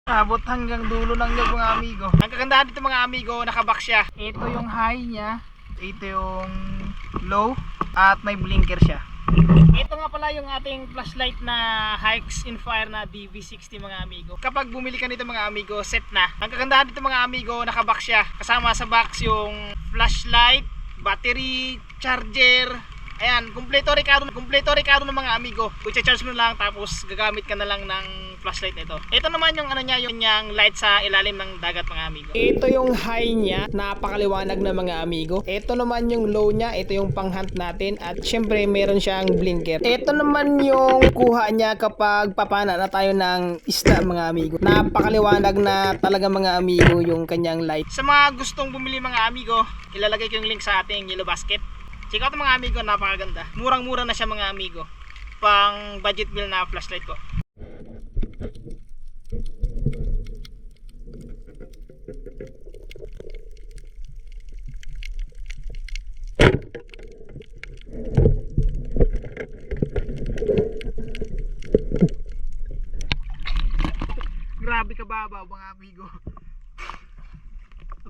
Abot hanggang dulo ng nyug mga amigo. Ang kagandahan dito mga amigo, nakabox siya. Ito yung high niya, ito yung low, at may blinker siya. Ito nga pala yung ating flashlight na Hikes Infire na DV60 mga amigo. Kapag bumili ka nito mga amigo, set na. Ang kagandahan dito mga amigo, nakabox siya. Kasama sa box yung flashlight, battery, charger. Ayan, kumpleto Ricardo ng mga amigo. I-charge mo lang tapos gagamit ka na lang ng flashlight nito. Ito naman yung ano niya, yung light sa ilalim ng dagat mga amigo. Ito yung high niya, napakaliwanag na mga amigo. Ito naman yung low niya, ito yung pang-hunt natin at syempre meron siyang blinker. Ito naman yung kuha niya kapag papana na tayo ng isda mga amigo. Napakaliwanag na talaga mga amigo yung kanyang light. Sa mga gustong bumili mga amigo, ilalagay ko yung link sa ating Yellow Basket. Check out mga amigo, napakaganda. Murang-mura na siya mga amigo. Pang budget bill na flashlight ko. Grabe ka babaw mga amigo.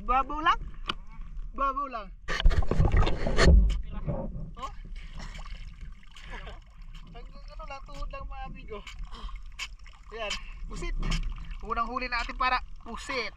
Babaw lang? Babaw lang. Oh? Hanggang ano lang, tuhod lang mga amigo. Ayan, pusit. Unang huli natin para pusit.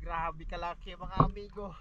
Grabe kalaki mga amigo.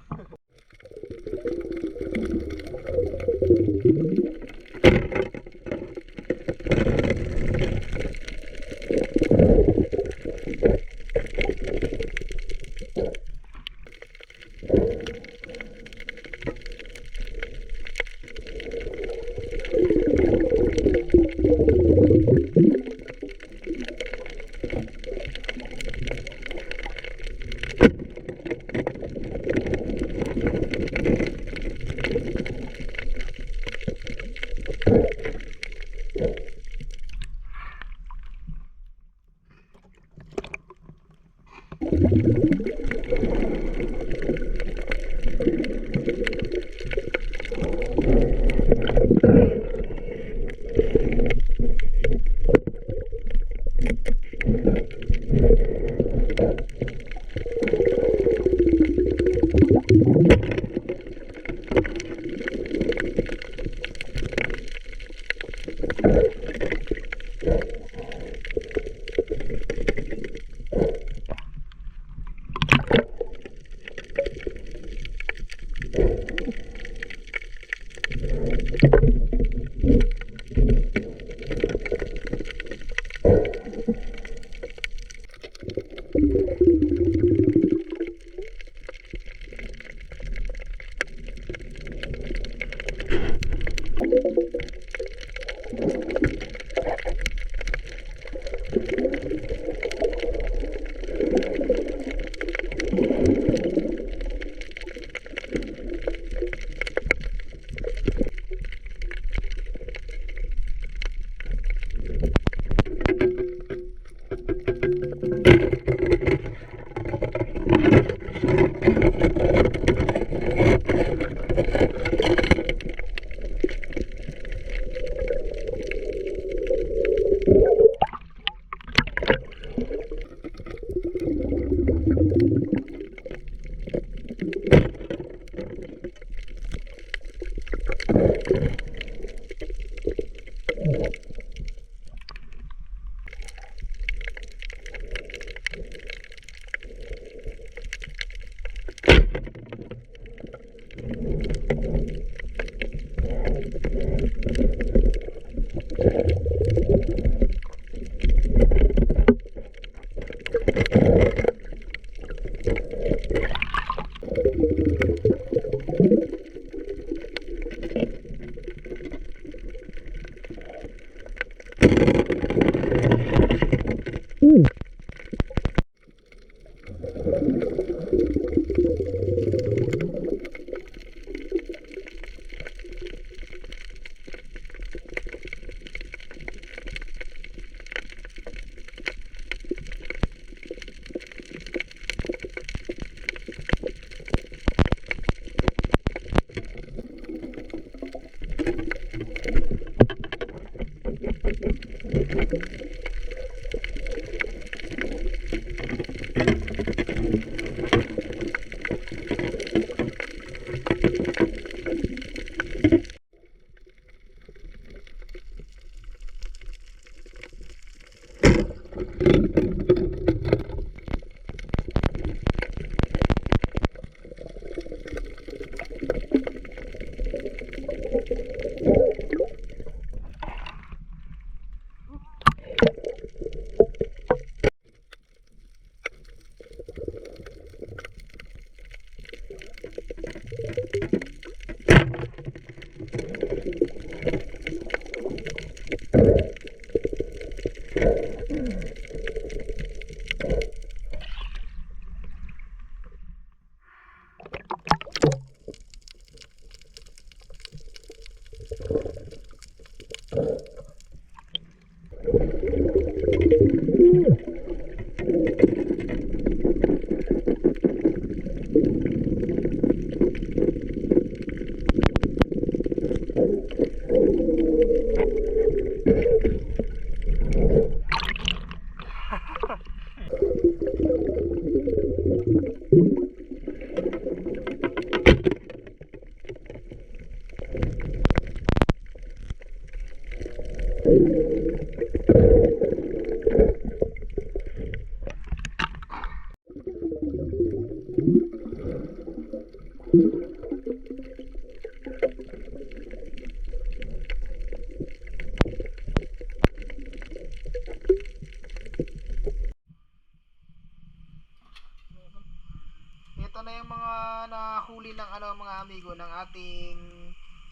Ito na yung mga nahuli ng mga amigo ng ating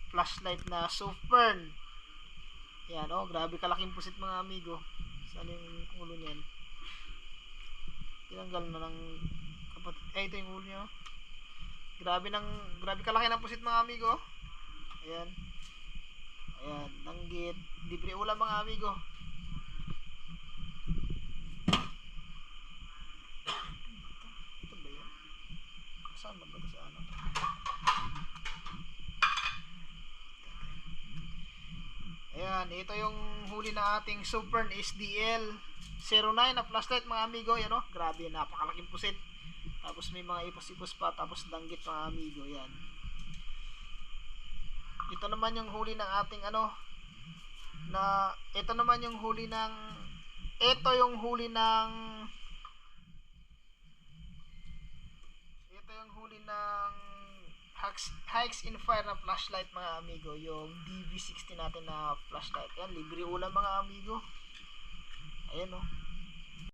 flashlight na Softburn. Yan, oh, grabe kalaking pusit mga amigo. Saan yung ulo niyan? Tinanggal na ng kapatid. Ito yung ulo niya. Grabe kalaki ng pusit mga amigo. Ayan. Ayan, nanggit. Libre ulam mga amigo. Ito ba yan? Saan ba ito sa ano? Ayan, ito yung huli na ating Softburn SDL 09 na flashlight mga amigo. Yan o, grabe, napakalaking pusit. Tapos may mga ipos-ipos pa, tapos danggit mga amigo. Yan. Ito naman yung huli ng ating ito yung huli ng Hikes in Fire na flashlight mga amigo, yung DV60 natin na flashlight. Yan, libre ulam mga amigo. Ayan o.